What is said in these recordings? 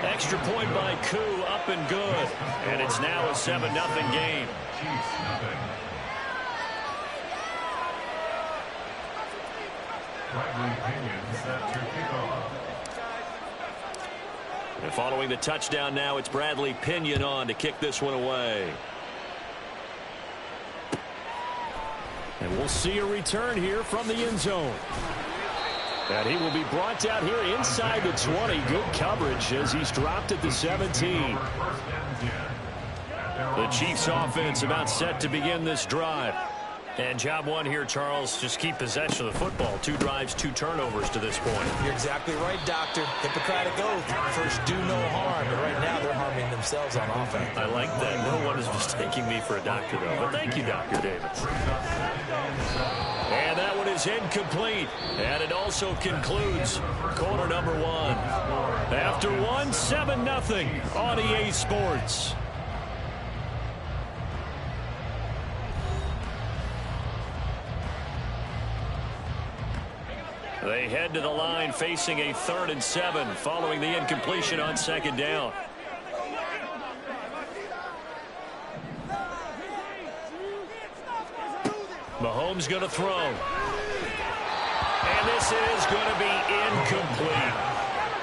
Extra point by Koo, up and good. And it's now a 7-0 game. And following the touchdown now, it's Bradley Pinion on to kick this one away. And we'll see a return here from the end zone. And he will be brought down here inside the 20. Good coverage as he's dropped at the 17. The Chiefs offense about set to begin this drive. And job one here, Charles, just keep possession of the football. 2 drives, 2 turnovers to this point. You're exactly right, Doctor. Hippocratic oath. First, do no harm. But right now, they're harming themselves on offense. I like that. No one is mistaking me for a doctor, though. But thank you, Dr. Davis. And that one is incomplete. And it also concludes quarter number 1. After 1, 7-0 on EA Sports. They head to the line facing a 3rd and 7 following the incompletion on 2nd down. Mahomes going to throw. And this is going to be incomplete.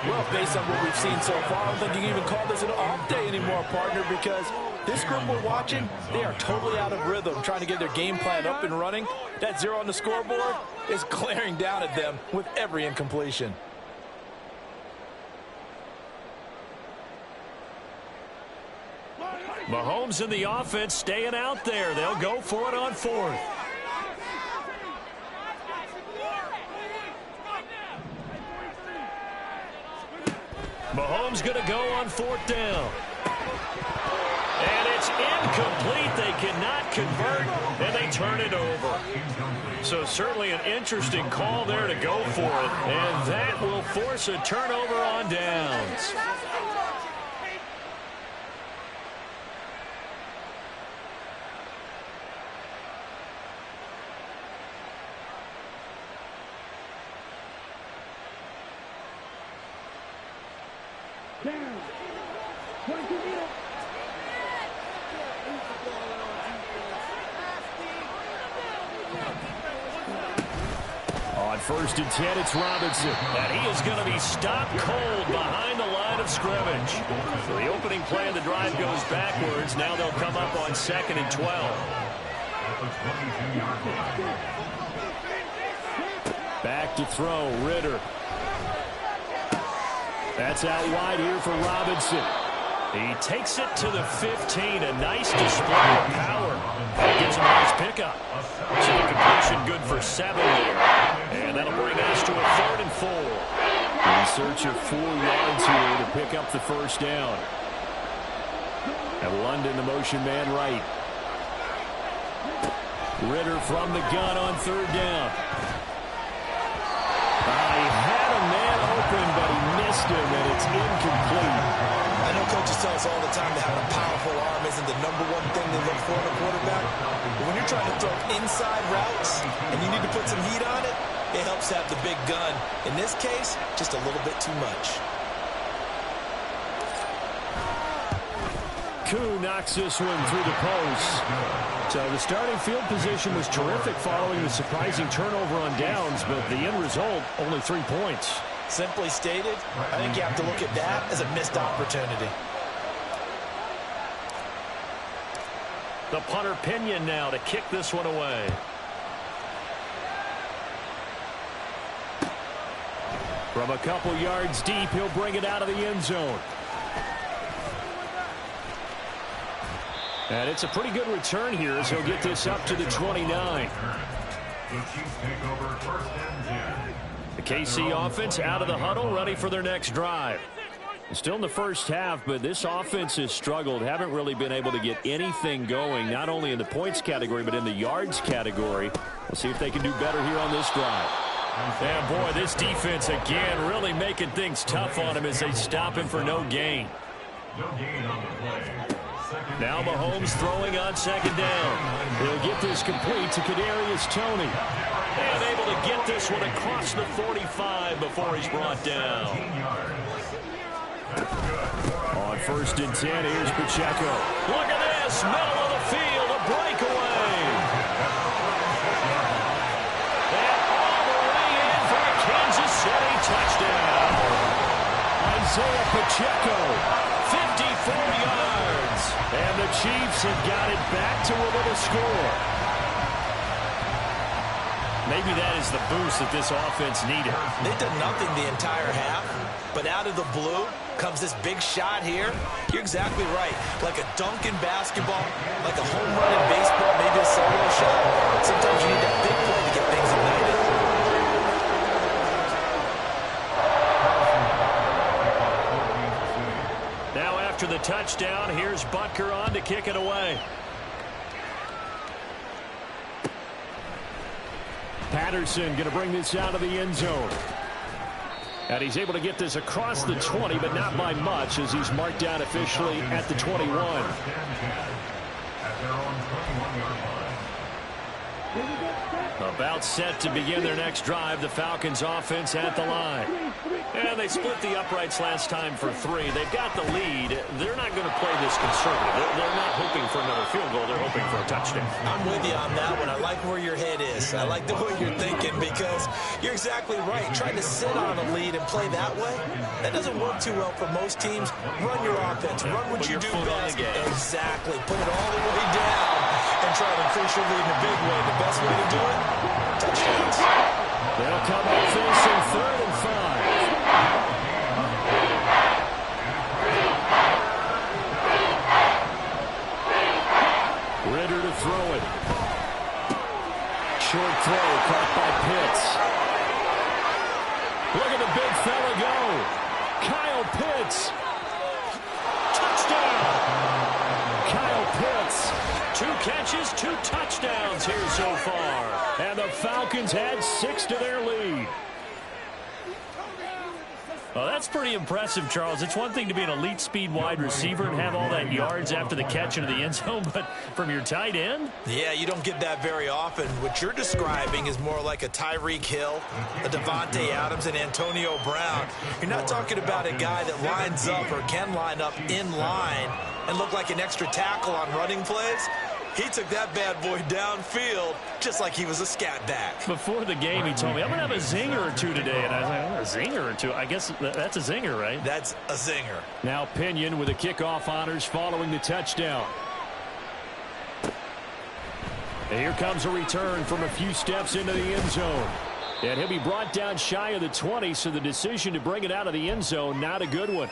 Well, based on what we've seen so far, I don't think you can even call this an off day anymore, partner, because this group we're watching, they are totally out of rhythm, trying to get their game plan up and running. That 0 on the scoreboard is glaring down at them with every incompletion. Mahomes and the offense staying out there. They'll go for it on 4th. Mahomes going to go on 4th down. And it's incomplete. They cannot convert, and they turn it over. So certainly an interesting call there to go for it, and that will force a turnover on downs. On 1st and 10, it's Robinson. And he is going to be stopped cold behind the line of scrimmage. So the opening play of the drive goes backwards. Now they'll come up on 2nd and 12. Back to throw, Ritter. That's out wide here for Robinson. He takes it to the 15. A nice display of power. That gives him a nice pickup. So the completion good for 7 there. And that'll bring us to a 3rd and 4. In search of 4 yards here to pick up the 1st down. And London, the motion man right. Ritter from the gun on 3rd down. He had a man open, but he missed him, and it's incomplete. I know coaches tell us all the time that having a powerful arm isn't the #1 thing they look for in a quarterback. But when you're trying to throw inside routes and you need to put some heat on it, it helps have the big gun. In this case, just a little bit too much. Koo knocks this one through the post. So the starting field position was terrific following the surprising turnover on downs, but the end result, only 3 points. Simply stated, I think you have to look at that as a missed opportunity. The punter Pinion now to kick this one away. From a couple yards deep, he'll bring it out of the end zone. And it's a pretty good return here as he'll get this up to the 29. The KC offense out of the huddle, ready for their next drive. Still in the first half, but this offense has struggled. Haven't really been able to get anything going, not only in the points category, but in the yards category. We'll see if they can do better here on this drive. And boy, this defense again really making things tough on him as they stop him for no gain. Now Mahomes throwing on 2nd down. He'll get this complete to Kadarius Toney. And able to get this one across the 45 before he's brought down. On 1st and 10, here's Pacheco. Look at this, middle of the field, a breakaway. And all the way in for a Kansas City touchdown. Isaiah Pacheco, 54 yards. And the Chiefs have got it back to a little score. Maybe that is the boost that this offense needed. They did nothing the entire half, but out of the blue comes this big shot here. You're exactly right. Like a dunk in basketball, like a home run in baseball, maybe a solo shot. Sometimes you need that big play to get things ignited. Now after the touchdown, here's Butker on to kick it away. Patterson going to bring this out of the end zone. And he's able to get this across the 20, but not by much, as he's marked down officially at the 21. About set to begin their next drive, the Falcons offense at the line. And they split the uprights last time for 3. They've got the lead. They're not going to play this conservative. They're not hoping for another field goal. They're hoping for a touchdown. I'm with you on that one. I like where your head is. I like the way you're thinking, because you're exactly right. Trying to sit on a lead and play that way, that doesn't work too well for most teams. Run your offense. Run what you do best. Exactly. Put it all the way down and try to increase your lead in a big way. The best way to do it, touchdowns. They'll come up finishing 3rd and 5. Ritter to throw it. Short throw caught by Pitts. Look at the big fella go. Kyle Pitts. Touchdown. Kyle Pitts. 2 catches, 2 touchdowns here so far. And the Falcons add 6 to their lead. Well, that's pretty impressive, Charles. It's one thing to be an elite speed wide receiver and have all that yards after the catch into the end zone, but from your tight end? Yeah, you don't get that very often. What you're describing is more like a Tyreek Hill, a Devontae Adams, and Antonio Brown. You're not talking about a guy that lines up or can line up in line and look like an extra tackle on running plays. He took that bad boy downfield just like he was a scat back. Before the game, he told me, I'm going to have a zinger or 2 today. And I was like, oh, a zinger or 2? I guess that's a zinger, right? That's a zinger. Now Pinion with the kickoff honors following the touchdown. And here comes a return from a few steps into the end zone. And he'll be brought down shy of the 20, so the decision to bring it out of the end zone, not a good one.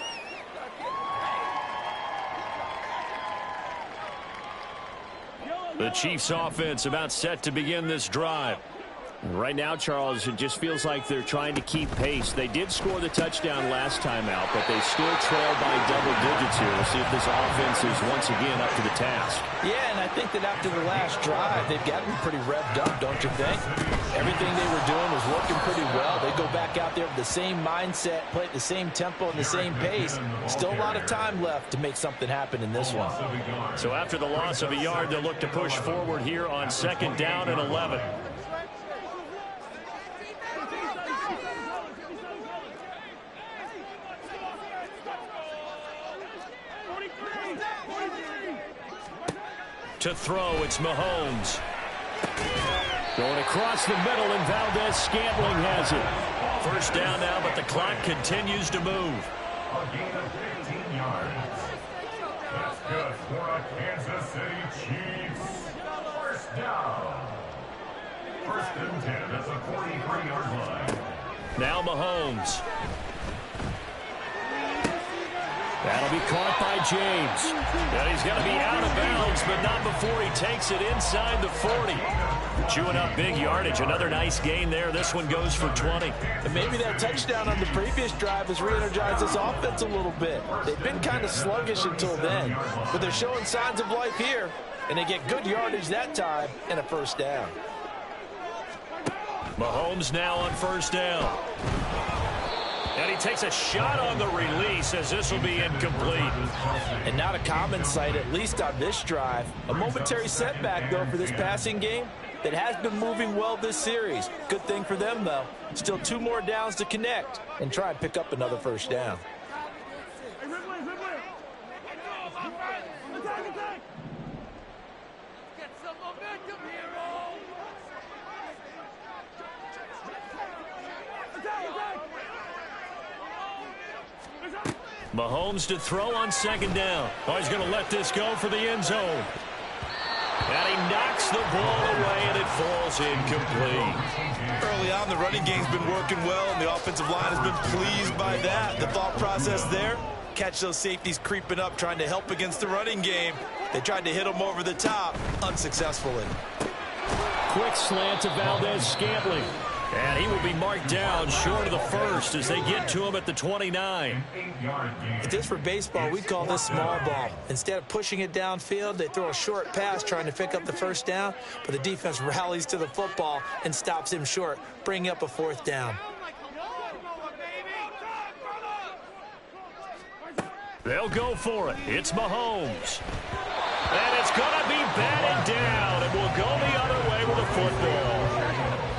The Chiefs offense about set to begin this drive. Right now, Charles, it just feels like they're trying to keep pace. They did score the touchdown last time out, but they still trail by double digits here. We'll see if this offense is once again up to the task. Yeah, and I think that after the last drive, they've gotten pretty revved up, don't you think? Everything they were doing was working pretty well. They go back out there with the same mindset, play at the same tempo and the same pace. Still a lot of time left to make something happen in this one. So after the loss of a yard, they'll look to push forward here on 2nd down and 11. To throw, it's Mahomes. Going across the middle, and Valdez-Scantling has it. First down now, but the clock continues to move. A gain of 15 yards. That's good for a Kansas City Chiefs. First down. 1st and 10 at the 43-yard line. Now Mahomes. That'll be caught by James. And he's going to be out of bounds, but not before he takes it inside the 40. Chewing up big yardage. Another nice gain there. This one goes for 20. And maybe that touchdown on the previous drive has re-energized this offense a little bit. They've been kind of sluggish until then, but they're showing signs of life here, and they get good yardage that time and a first down. Mahomes now on 1st down. And he takes a shot on the release, as this will be incomplete. And not a common sight, at least on this drive. A momentary setback, though, for this passing game that has been moving well this series. Good thing for them, though. Still 2 more downs to connect and try and pick up another first down. Mahomes to throw on second down. Oh, he's going to let this go for the end zone. And he knocks the ball away, and it falls incomplete. Early on, the running game's been working well, and the offensive line has been pleased by that. The thought process there, catch those safeties creeping up, trying to help against the running game. They tried to hit them over the top, unsuccessfully. Quick slant to Valdez-Scantling. And he will be marked down short of the first as they get to him at the 29. If this were baseball, we'd call this small ball. Instead of pushing it downfield, they throw a short pass trying to pick up the first down, but the defense rallies to the football and stops him short, bringing up a fourth down. They'll go for it. It's Mahomes. And it's going to be batted down, and will go the other way with the football.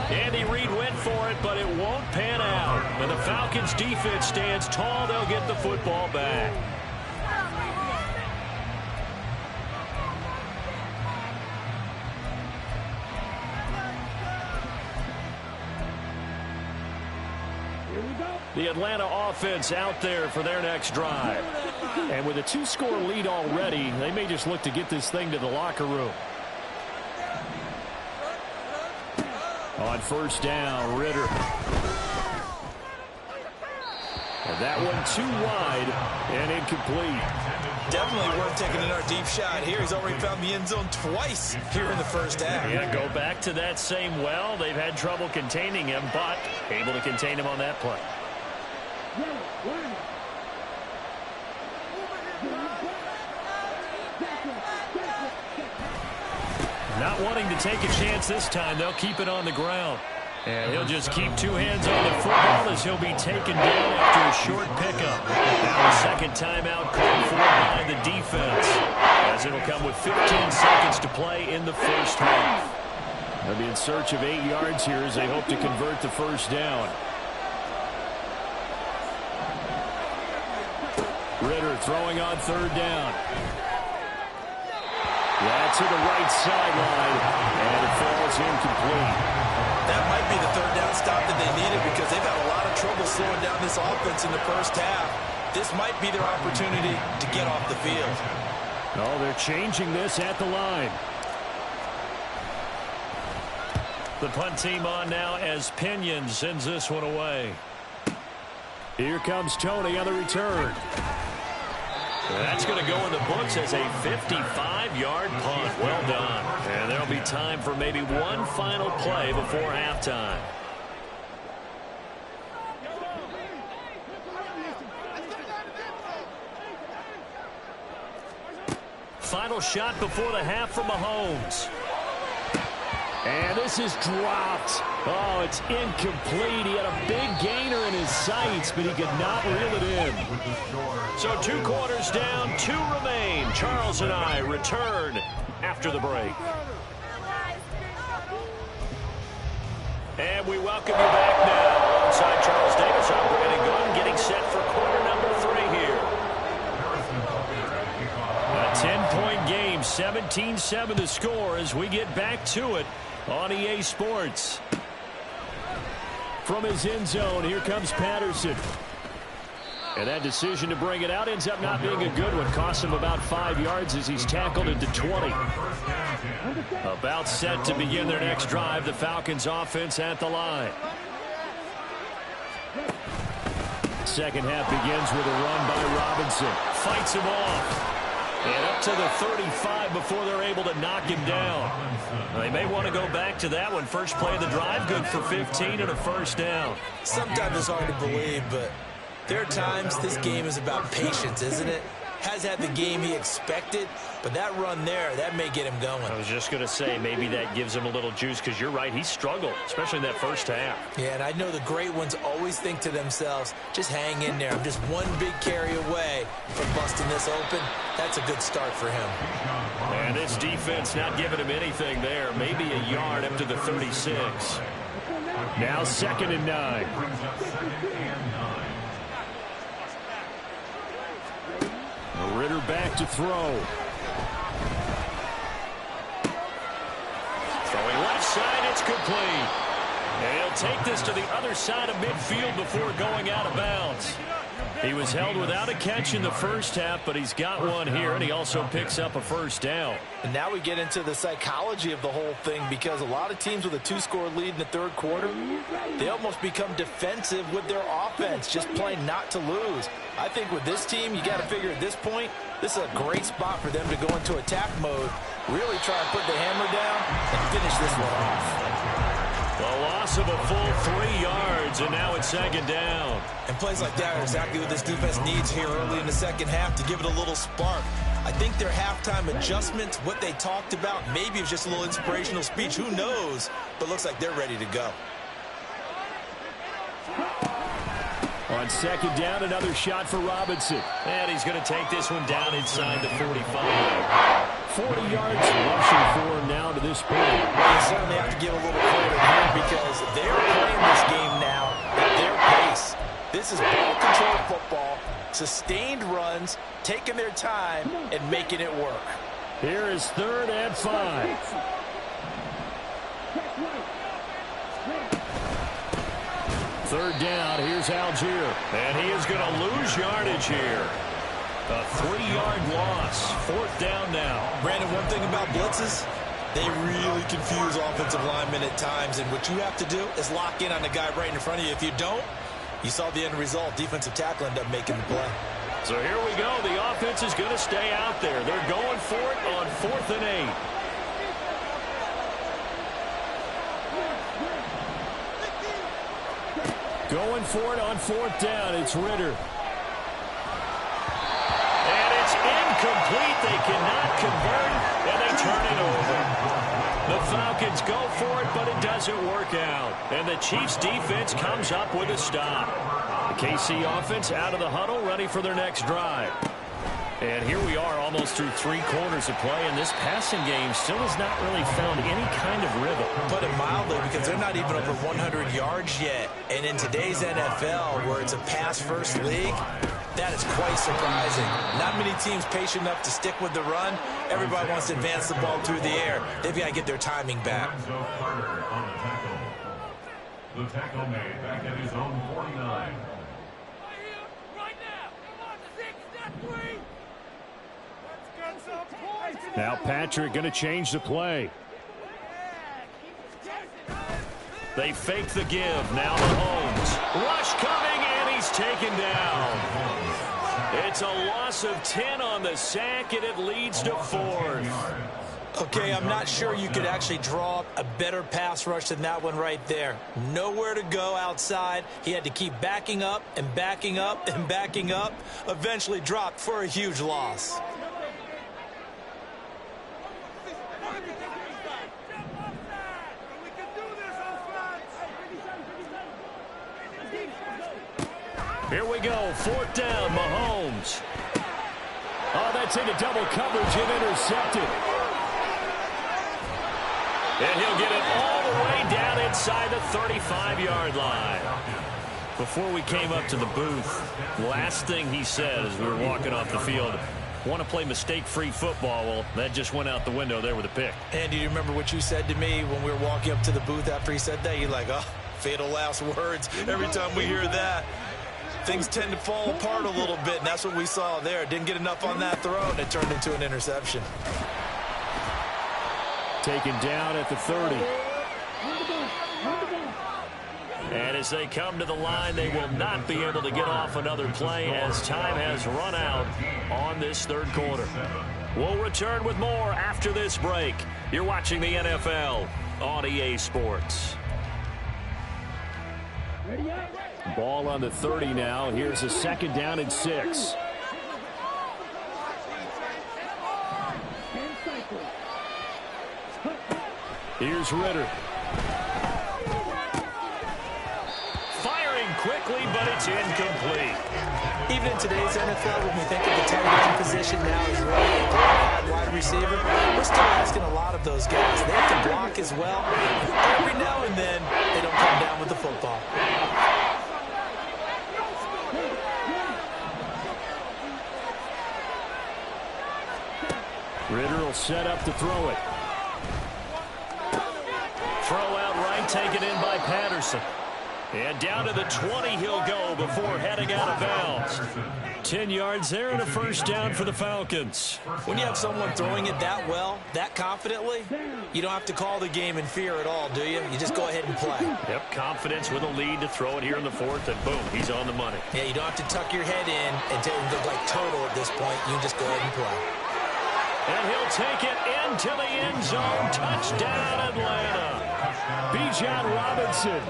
Andy Reid went for it, but it won't pan out. And the Falcons' defense stands tall. They'll get the football back. The Atlanta offense out there for their next drive. And with a 2-score lead already, they may just look to get this thing to the locker room. On first down, Ritter. And that one too wide and incomplete. Definitely worth taking another deep shot here. He's already found the end zone twice here in the first half. Yeah, go back to that same well. They've had trouble containing him, but able to contain him on that play. Not wanting to take a chance this time, they'll keep it on the ground. And he'll just keep two hands on the football as he'll be taken down after a short pickup. Now a second timeout called for by the defense, as it'll come with 15 seconds to play in the first half. They'll be in search of 8 yards here as they hope to convert the first down. Ritter throwing on third down. That's to the right sideline, and it falls incomplete. That might be the third down stop that they needed because they've had a lot of trouble slowing down this offense in the first half. This might be their opportunity to get off the field. Oh, they're changing this at the line. The punt team on now as Pinion sends this one away. Here comes Tony on the return. That's going to go in the books as a 55-yard punt. Well done. And there'll be time for maybe one final play before halftime. Final shot before the half from Mahomes. And this is dropped. Oh, it's incomplete. He had a big gainer in his sights, but he could not reel it in. So 2 quarters down, 2 remain. Charles and I return after the break. And we welcome you back now. Alongside Charles Davis, I'm Brandon Gunn, getting set for quarter number 3 here. A 10-point game, 17-7 the score as we get back to it on EA Sports. From his end zone, here comes Patterson. And that decision to bring it out ends up not being a good one. Costs him about 5 yards as he's tackled into 20. About set to begin their next drive. The Falcons offense at the line. Second half begins with a run by Robinson. Fights him off. And up to the 35 before they're able to knock him down. They may want to go back to that one. First play of the drive, good for 15 and a first down. Sometimes it's hard to believe, but there are times this game is about patience, isn't it? Has had the game he expected, but that run there, that may get him going. I was just going to say, maybe that gives him a little juice, because you're right, he struggled, especially in that first half. Yeah, and I know the great ones always think to themselves, just hang in there. I'm just one big carry away from busting this open. That's a good start for him. And this defense not giving him anything there. Maybe a yard up to the 36. Now 2nd and 9. Ritter back to throw. Throwing left side, it's complete. And he'll take this to the other side of midfield before going out of bounds. He was held without a catch in the first half, but he's got one here, and he also picks up a first down. And now we get into the psychology of the whole thing, because a lot of teams with a 2-score lead in the third quarter, they almost become defensive with their offense, just playing not to lose. I think with this team, you got to figure at this point, this is a great spot for them to go into attack mode, really try and put the hammer down and finish this one off. A loss of a full 3 yards, and now it's second down. And plays like that are exactly what this defense needs here early in the second half to give it a little spark. I think their halftime adjustments, what they talked about, maybe it was just a little inspirational speech. Who knows? But looks like they're ready to go. On second down, another shot for Robinson. And he's going to take this one down inside the 45. 40 yards rushing for him now to this point. They certainly have to give a little credit here, because they're playing this game now at their pace. This is ball control football, sustained runs, taking their time, and making it work. Here is 3rd and 5. Third down, here's Algier. And he is going to lose yardage here. A 3-yard loss. 4th down now. Brandon, one thing about blitzes, they really confuse offensive linemen at times. And what you have to do is lock in on the guy right in front of you. If you don't, you saw the end result. Defensive tackle ended up making the play. So here we go. The offense is going to stay out there. They're going for it on 4th and 8. Going for it on 4th down. It's Ritter. And it's incomplete. They cannot convert, and they turn it over. The Falcons go for it, but it doesn't work out. And the Chiefs' defense comes up with a stop. The KC offense out of the huddle, ready for their next drive. And here we are almost through 3 quarters of play, and this passing game still has not really found any kind of rhythm. Put it mildly, because they're not even over 100 yards yet. And in today's NFL, where it's a pass-first league, that is quite surprising. Not many teams patient enough to stick with the run. Everybody wants to advance the ball through the air. They've got to get their timing back. The tackle made back at his own 49. Now Patrick going to change the play. They fake the give. Now Mahomes. Rush coming, and he's taken down. It's a loss of 10 on the sack, and it leads to 4th. Okay, I'm not sure you could actually draw up a better pass rush than that one right there. Nowhere to go outside. He had to keep backing up and backing up and backing up. Eventually dropped for a huge loss. Here we go, 4th down, Mahomes. Oh, that's into double coverage and intercepted. And he'll get it all the way down inside the 35-yard line. Before we came up to the booth, last thing he said as we were walking off the field, want to play mistake-free football. Well, that just went out the window there with a pick. And do you remember what you said to me when we were walking up to the booth after he said that? You're like, oh, fatal last words. Every time we hear that, things tend to fall apart a little bit, and that's what we saw there. Didn't get enough on that throw, and it turned into an interception. Taken down at the 30. And as they come to the line, they will not be able to get off another play as time has run out on this third quarter. We'll return with more after this break. You're watching the NFL on EA Sports. Ball on the 30 now. Here's a 2nd down and 6. Here's Ritter. Firing quickly, but it's incomplete. Even in today's NFL, when we think of the tight end position now as really a glorified wide receiver, we're still asking a lot of those guys. They have to block as well. Every now and then, they don't come down with the football. Ritter will set up to throw it. Throw out right taken in by Patterson. And down to the 20 he'll go before heading out of bounds. 10 yards there and a first down for the Falcons. When you have someone throwing it that well, that confidently, you don't have to call the game in fear at all, do you? You just go ahead and play. Yep, confidence with a lead to throw it here in the fourth, and boom, he's on the money. Yeah, you don't have to tuck your head in and look like turtle at this point. You can just go ahead and play. And he'll take it into the end zone. Touchdown, Atlanta. Bijan Robinson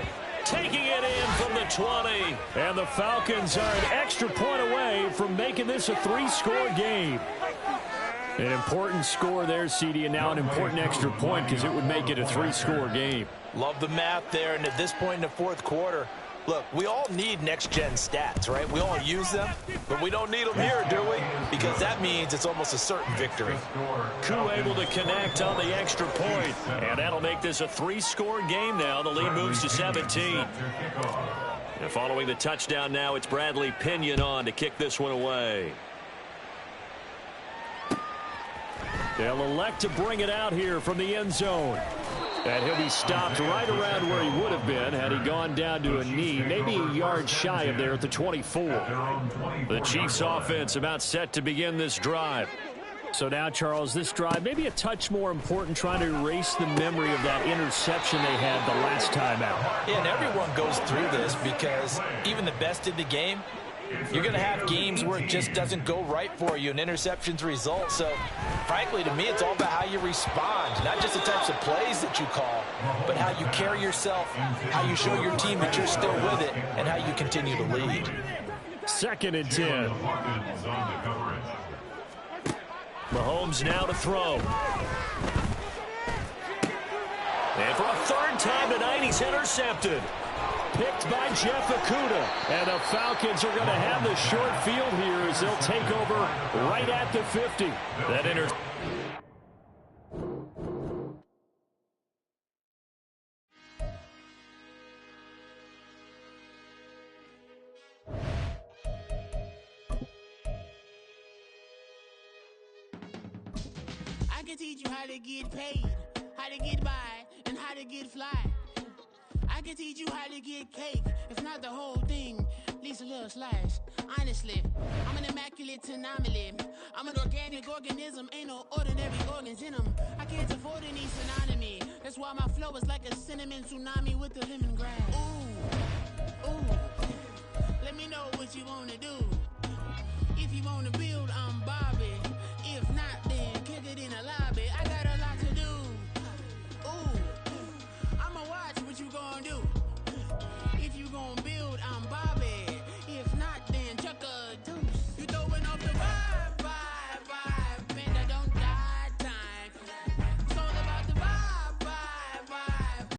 taking it in from the 20. And the Falcons are an extra point away from making this a 3-score game. An important score there, CD, and now an important extra point because it would make it a 3-score game. Love the math there, and at this point in the fourth quarter, look, we all need next-gen stats, right? We all use them, but we don't need them here, do we? Because that means it's almost a certain victory. Koo able to connect on the extra point, and that'll make this a 3-score game now. The lead moves to 17. And following the touchdown now, it's Bradley Pinion on to kick this one away. They'll elect to bring it out here from the end zone. And he'll be stopped right around where he would have been had he gone down to a knee, maybe a yard shy of there at the 24. The Chiefs offense about set to begin this drive. So now, Charles, this drive maybe a touch more important, trying to erase the memory of that interception they had the last time out. Yeah, and everyone goes through this because even the best in the game, you're going to have games where it just doesn't go right for you, and interceptions result. So, frankly, to me, it's all about how you respond, not just the types of plays that you call, but how you carry yourself, how you show your team that you're still with it, and how you continue to lead. 2nd and 10. Mahomes now to throw. And for a 3rd time tonight, he's intercepted. Picked by Jeff Okudah. And the Falcons are going to have the short field here as they'll take over right at the 50. That I can teach you how to get paid, how to get by, and how to get fly. I can teach you how to get cake, if not the whole thing, at least a little slice. Honestly, I'm an immaculate anomaly. I'm an organic organism, ain't no ordinary organs in them. I can't afford any synonymy. That's why my flow is like a cinnamon tsunami with the lemongrass. Ooh, ooh. Let me know what you wanna do. If you wanna build